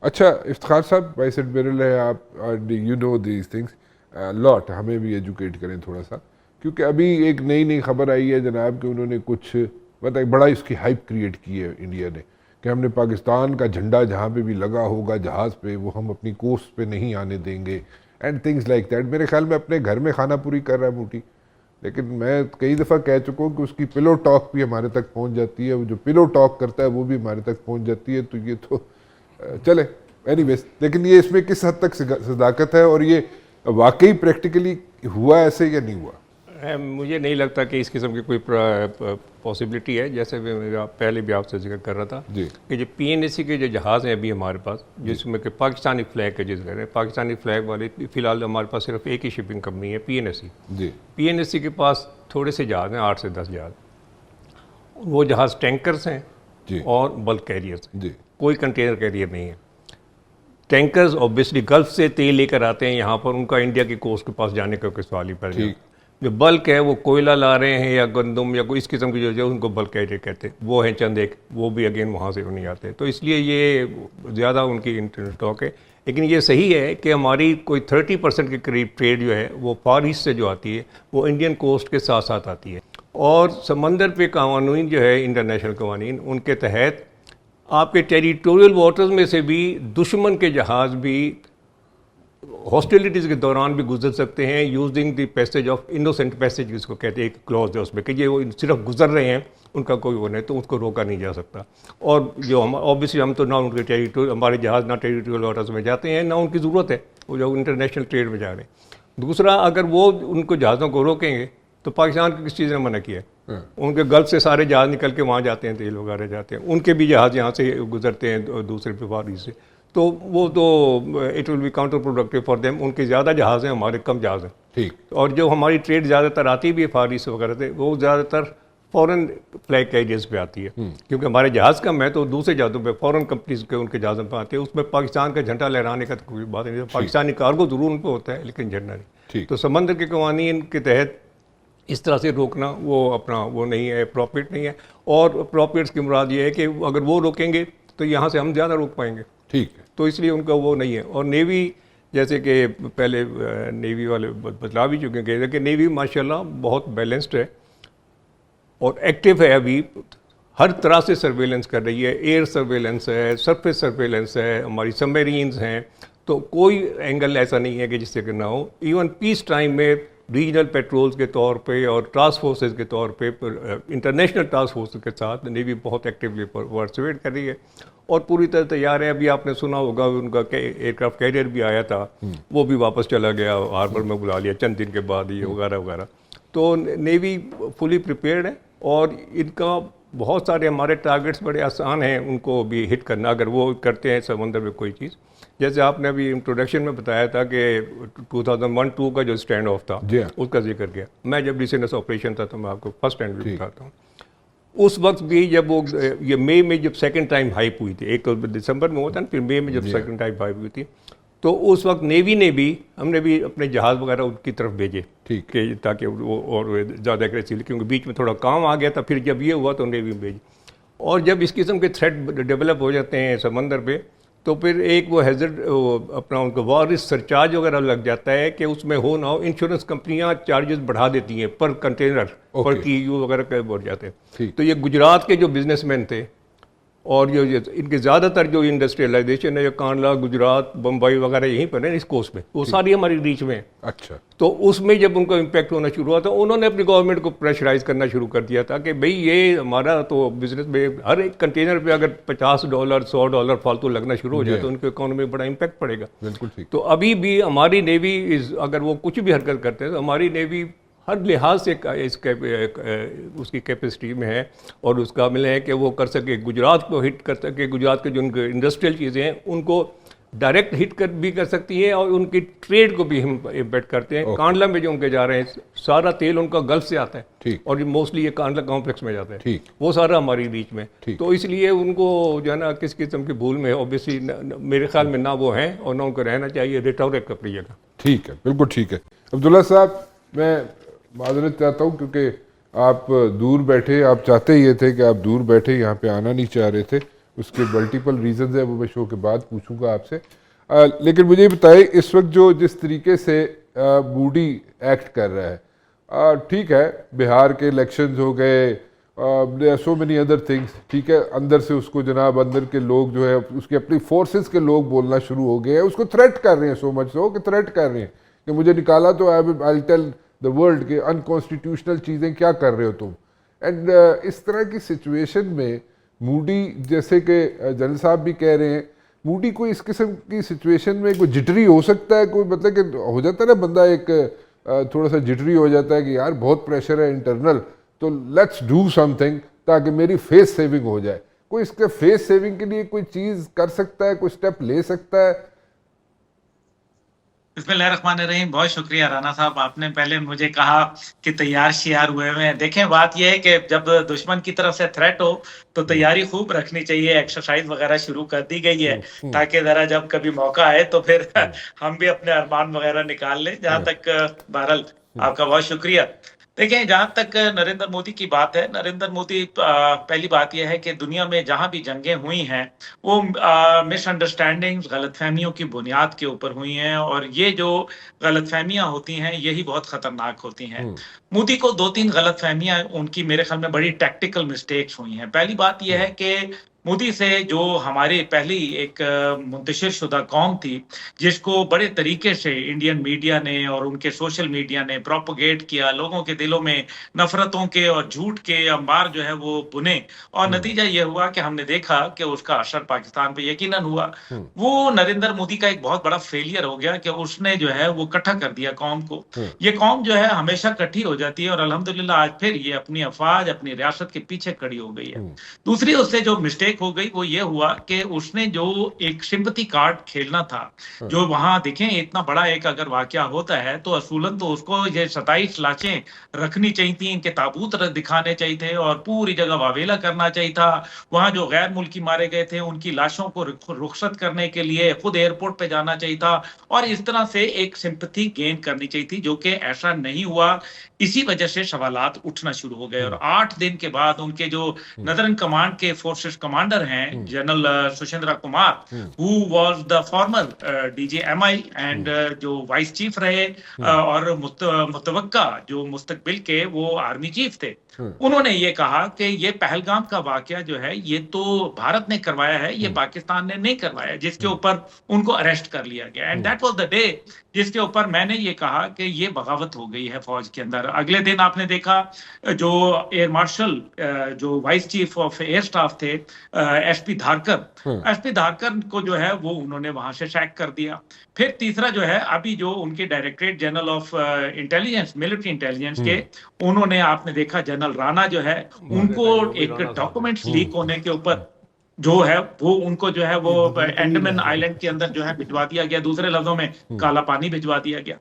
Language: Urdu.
اچھا افتخار صاحب، وائس ایڈمرل ہے آپ، یو نو دیز تھنگس لاٹ، ہمیں بھی ایجوکیٹ کریں تھوڑا سا، کیونکہ ابھی ایک نئی خبر آئی ہے جناب کہ انہوں نے کچھ بڑا اس کی ہائپ کریٹ کی ہے انڈیا نے، کہ ہم نے پاکستان کا جھنڈا جہاں پہ بھی لگا ہوگا جہاز پہ وہ ہم اپنی کوسٹ پہ نہیں آنے دیں گے، اینڈ تھنگس لائک دیٹ. میرے خیال میں اپنے گھر میں کھانہ پوری کر رہا ہے موٹی، لیکن میں کئی دفعہ کہہ چکا ہوں کہ اس کی پلو ٹاک بھی ہمارے تک پہنچ جاتی ہے، وہ جو پلو ٹاک کرتا ہے وہ بھی ہمارے تک پہنچ جاتی ہے. تو یہ تو چلے اینی ویز، لیکن یہ اس میں کس حد تک صداقت ہے اور یہ واقعی پریکٹیکلی ہوا ایسے یا نہیں ہوا؟ مجھے نہیں لگتا کہ اس قسم کی کوئی پاسبلٹی ہے. جیسے پہلے بھی آپ سے ذکر کر رہا تھا کہ جو پی این ایس سی کے جو جہاز ہیں ابھی ہمارے پاس، جس میں کہ پاکستانی فلیگ کا جس کہہ رہے ہیں، پاکستانی فلیگ والے فی الحال ہمارے پاس صرف ایک ہی شپنگ کمپنی ہے، پی این ایس سی. پی این ایس سی کے پاس تھوڑے سے جہاز ہیں، 8 سے 10 جہاز. وہ جہاز ٹینکرز ہیں اور بلک کیریئرز ہیں، کوئی کنٹینر کیریئر نہیں ہے. ٹینکرز اوبیسلی گلف سے تیل لے کر آتے ہیں یہاں پر، ان کا انڈیا کی کوسٹ کے پاس جانے کا کوئی سوال ہی پیدا نہیں. جو بلک ہے وہ کوئلہ لا رہے ہیں یا گندم یا کوئی اس قسم کی جو ان کو بلک کیریئر کہتے ہیں، وہ ہیں چند ایک، وہ بھی اگین وہاں سے نہیں آتے. تو اس لیے یہ زیادہ ان کی انٹرنیٹ ٹاک ہے. لیکن یہ صحیح ہے کہ ہماری کوئی 30% کے قریب ٹریڈ جو ہے وہ فار ایسٹ سے جو آتی ہے وہ انڈین کوسٹ کے ساتھ ساتھ آتی ہے. اور سمندر پہ قوانین جو ہے انٹرنیشنل قوانین، ان کے تحت آپ کے ٹیریٹوریل واٹرز میں سے بھی دشمن کے جہاز بھی ہاسٹیلیٹیز کے دوران بھی گزر سکتے ہیں، using the passage of innocent passage جس کو کہتے ہیں. ایک کلوز ہے اس میں کہ یہ وہ صرف گزر رہے ہیں، ان کا کوئی وہ نہیں، تو اس کو روکا نہیں جا سکتا. اور جو ہم اوبیسلی ہم تو نہ ان کے ٹیریٹوریل، ہمارے جہاز نہ ٹیریٹوریل واٹرز میں جاتے ہیں، نہ ان کی ضرورت ہے، وہ جو انٹرنیشنل ٹریڈ میں جا رہے ہیں. دوسرا، اگر وہ ان کو جہازوں کو روکیں گے تو پاکستان کو کس چیز نے منع کیا ہے؟ ان کے گلف سے سارے جہاز نکل کے وہاں جاتے ہیں، تیل وغیرہ جاتے ہیں، ان کے بھی جہاز یہاں سے گزرتے ہیں دوسرے پیپاری سے. تو وہ تو it will be counterproductive for them. ان کے زیادہ جہاز ہیں، ہمارے کم جہاز ہیں. ٹھیک. اور جو ہماری ٹریڈ زیادہ تر آتی بھی ہے فار ایسٹ وغیرہ سے، وہ زیادہ تر فورن فلیگ کیریئرز پہ آتی ہے، کیونکہ ہمارے جہاز کم ہے تو دوسرے جہازوں پہ فورن کمپنیز کے ان کے جہازوں پہ آتے ہیں. اس میں پاکستان کا جھنڈا لہرانے کا تو کوئی بات نہیں، پاکستانی کارگو ضرور ان پہ ہوتا ہے لیکن جھنڈا نہیں. تو سمندر کے قوانین کے تحت اس طرح سے روکنا وہ اپنا وہ نہیں ہے، اپروپریٹ نہیں ہے. اور اپروپریٹس کی مراد یہ ہے کہ اگر وہ روکیں گے تو یہاں سے ہم زیادہ روک پائیں گے. ٹھیک ہے. تو اس لیے ان کا وہ نہیں ہے. اور نیوی، جیسے کہ پہلے نیوی والے بتلا بھی چکے ہیں کہ نیوی ماشاءاللہ بہت بیلنسڈ ہے اور ایکٹیو ہے. ابھی ہر طرح سے سرویلنس کر رہی ہے، ایئر سرویلنس ہے، سرفیس سرویلنس ہے، ہماری سب میرینز ہیں. تو کوئی اینگل ایسا نہیں ہے کہ جس سے کہ نہ ہو. ایون پیس ٹائم میں ریجنل پیٹرولز کے طور پہ اور ٹاسک فورسز کے طور پہ انٹرنیشنل ٹاسک فورسز کے ساتھ نیوی بہت ایکٹیولی پارٹیسپیٹ کر رہی ہے اور پوری طرح تیار ہے. ابھی آپ نے سنا ہوگا ان کا ایئر کرافٹ کیریئر بھی آیا تھا، وہ بھی واپس چلا گیا، ہاربر میں بلا لیا چند دن کے بعد ہی وغیرہ وغیرہ. تو نیوی فلی پریپیئرڈ ہے اور ان کا بہت سارے ہمارے ٹارگیٹس بڑے آسان ہیں ان کو بھی ہٹ کرنا اگر وہ کرتے ہیں سمندر میں کوئی چیز. جیسے آپ نے ابھی انٹروڈکشن میں بتایا تھا کہ 2001-2 کا جو اسٹینڈ آف تھا اس کا ذکر کیا. میں جب ریسنس آپریشن تھا تو میں آپ کو فرسٹ ہینڈ بھی بتاتا ہوں. اس وقت بھی جب وہ یہ مئی میں جب سیکنڈ ٹائم ہائپ ہوئی تھی، ایک تو دسمبر میں ہوتا ہے، پھر مئی میں جب سیکنڈ ٹائم ہائپ ہوئی تھی، تو اس وقت نیوی نے بھی، ہم نے بھی اپنے جہاز وغیرہ ان کی طرف بھیجے کہ تاکہ وہ اور زیادہ ایگریسیولی، کیونکہ بیچ میں تھوڑا کام آ گیا تھا. پھر جب یہ ہوا تو نیوی میں بھیجی. اور جب اس قسم کے تھریٹ ڈیولپ ہو جاتے ہیں سمندر پہ تو پھر ایک وہ ہیزرڈ اپنا ان کو وار سرچارج وغیرہ لگ جاتا ہے کہ اس میں ہو نہ ہو انشورنس کمپنیاں چارجز بڑھا دیتی ہیں پر کنٹینر پر کی یو وغیرہ کے بڑھ جاتے ہیں. تو یہ گجرات کے جو بزنس مین تھے اور جو ان کے زیادہ تر جو انڈسٹریلائزیشن ہے، جو کانڈلا، گجرات، بمبئی وغیرہ یہیں پر ہیں اس کوسٹ میں، وہ ساری ہماری ریچ میں ہیں. اچھا. تو اس میں جب ان کو امپیکٹ ہونا شروع ہوا تو انہوں نے اپنی گورنمنٹ کو پریشرائز کرنا شروع کر دیا تھا کہ بھئی یہ ہمارا تو بزنس میں ہر ایک کنٹینر پہ اگر $50 $100 فالتو لگنا شروع ہو جائے تو ان کے اکانومی میں بڑا امپیکٹ پڑے گا. بالکل ٹھیک. تو ابھی بھی ہماری نیوی اگر وہ کچھ بھی حرکت کرتے ہیں تو ہماری نیوی ہر لحاظ سے اس کی کیپیسٹی میں ہے اور اس قابل ہے کہ وہ کر سکے، گجرات کو ہٹ کر سکے. گجرات کے جو انڈسٹریل چیزیں ہیں ان کو ڈائریکٹ ہٹ بھی کر سکتی ہیں اور ان کی ٹریڈ کو بھی ہم امپیکٹ کرتے ہیں. کانڈلا میں جو ان کے جا رہے ہیں سارا تیل ان کا گلف سے آتا ہے اور موسٹلی یہ کانڈلا کمپلیکس میں جاتا ہے، وہ سارا ہماری ریچ میں. تو اس لیے ان کو جو ہے نا کس قسم کی بھول میں اوبیسلی میرے خیال میں نہ وہ ہیں اور نہ ان کو رہنا چاہیے. ریٹورک اپنی جگہ. ٹھیک ہے، بالکل ٹھیک ہے. عبداللہ صاحب میں معذرت چاہتا ہوں کیونکہ آپ دور بیٹھے، آپ چاہتے یہ تھے کہ آپ دور بیٹھے، یہاں پہ آنا نہیں چاہ رہے تھے، اس کے ملٹیپل ریزنز ہیں، وہ میں شو کے بعد پوچھوں گا آپ سے. لیکن مجھے یہ بتائیں اس وقت جو جس طریقے سے مودی ایکٹ کر رہا ہے، ٹھیک ہے بہار کے الیکشنز ہو گئے، سو مینی ادر تھنگس، ٹھیک ہے، اندر سے اس کو جناب اندر کے لوگ جو ہے اس کے اپنی فورسز کے لوگ بولنا شروع ہو گئے ہیں، اس کو تھریٹ کر رہے ہیں، سو مچ سو کہ تھریٹ کر رہے ہیں کہ مجھے نکالا تو آئی ٹیل دا ورلڈ کہ انکانسٹیٹیوشنل چیزیں کیا کر رہے ہو تم. اینڈ اس طرح کی سچویشن میں موڈی، جیسے کہ جنرل صاحب بھی کہہ رہے ہیں، موڈی کوئی اس قسم کی سچویشن میں کوئی جٹری ہو سکتا ہے، کوئی مطلب کہ ہو جاتا ہے نا بندہ ایک تھوڑا سا جٹری ہو جاتا ہے کہ یار بہت پریشر ہے انٹرنل، تو لیٹس ڈو سم تھنگ تاکہ میری فیس سیونگ ہو جائے. کوئی اس کے فیس سیونگ کے لیے کوئی چیز کر سکتا ہے، کوئی سٹیپ لے سکتا ہے؟ بسم اللہ الرحمن الرحیم. بہت شکریہ رانا صاحب، آپ نے پہلے مجھے کہا کہ تیار شیار ہوئے ہوئے ہیں. دیکھیں بات یہ ہے کہ جب دشمن کی طرف سے تھریٹ ہو تو تیاری خوب رکھنی چاہیے. ایکسرسائز وغیرہ شروع کر دی گئی ہے تاکہ ذرا جب کبھی موقع آئے تو پھر ہم بھی اپنے ارمان وغیرہ نکال لیں. جہاں تک بہرحال آپ کا بہت شکریہ. دیکھیں جہاں تک نریندر مودی کی بات ہے، نریندر مودی پہلی بات یہ ہے کہ دنیا میں جہاں بھی جنگیں ہوئی ہیں وہ مس انڈرسٹینڈنگ، غلط فہمیوں کی بنیاد کے اوپر ہوئی ہیں، اور یہ جو غلط فہمیاں ہوتی ہیں یہی بہت خطرناک ہوتی ہیں. مودی کو 2-3 غلط فہمیاں ان کی میرے خیال میں بڑی ٹیکٹیکل مسٹیکس ہوئی ہیں. پہلی بات یہ ہے کہ مودی سے جو ہماری پہلی ایک منتشر شدہ قوم تھی جس کو بڑے طریقے سے انڈین میڈیا نے اور ان کے سوشل میڈیا نے پروپوگیٹ کیا، لوگوں کے دلوں میں نفرتوں کے اور جھوٹ کے انبار جو ہے وہ بنے، اور نتیجہ یہ ہوا کہ ہم نے دیکھا کہ اس کا اثر پاکستان پہ یقیناً ہوا. وہ نریندر مودی کا ایک بہت بڑا فیلئر ہو گیا کہ اس نے جو ہے وہ اکٹھا کر دیا قوم کو. یہ قوم جو ہے ہمیشہ کٹھی ہو جاتی ہے، اور الحمدللہ آج پھر یہ اپنی افواج اپنی ریاست کے پیچھے کھڑی ہو گئی ہے. دوسری اس سے جو مسٹیک ہو گئی وہ یہ ہوا کہ اس نے جو ایک سمپتھی کارڈ کھیلنا تھا، جو وہاں دیکھیں اتنا بڑا ایک اگر واقعہ ہوتا ہے تو اصولاً تو اس کو یہ 27 لاشیں رکھنی چاہیے تھیں، ان کے تابوت دکھانے چاہیے تھے اور پوری جگہ واویلا کرنا چاہیے تھا. وہاں جو غیر ملکی مارے گئے تھے ان کی لاشوں کو رخصت کرنے کے لیے خود ایئرپورٹ پہ جانا چاہیے تھا، اور اس طرح سے ایک سمپتھی گین کرنی چاہیے تھی، جو کہ ایسا نہیں ہوا. اسی وجہ سے سوالات اٹھنا شروع ہو گئے، اور 8 دن کے بعد ان کے جو نردرن کمانڈ کے فورسز کمانڈر ہیں general Suchindra Kumar, who was the former DG-MI and جو وائس چیف رہے اور متوقع جو مستقبل کے وہ آرمی چیف تھے، انہوں نے یہ کہا کہ یہ پہلگام کا واقعہ جو ہے یہ تو بھارت نے کروایا ہے، یہ پاکستان نے نہیں کروایا، جس کے اوپر ان کو اریسٹ کر لیا گیا. And that was the day جس کے اوپر میں نے یہ کہا کہ یہ بغاوت ہو گئی ہے فوج کے اندر. اگلے دن آپ نے دیکھا جو ایئر مارشل جو vice chief of air staff تھے ایس پی دھارکر کو جو ہے وہ انہوں نے وہاں سے سیک کر دیا. پھر تیسرا جو ہے ابھی جو ان کے directorate general of intelligence military intelligence کے انہوں نے آپ نے دیکھا جنرل رانا جو ہے ان کو ایک ڈاکومنٹس لیک ہونے کے اوپر جو ہے وہ ان کو جو ہے وہ انڈمان آئلینڈ کے اندر جو ہے بھجوا دیا گیا، دوسرے لفظوں میں کالا پانی بھجوا دیا گیا.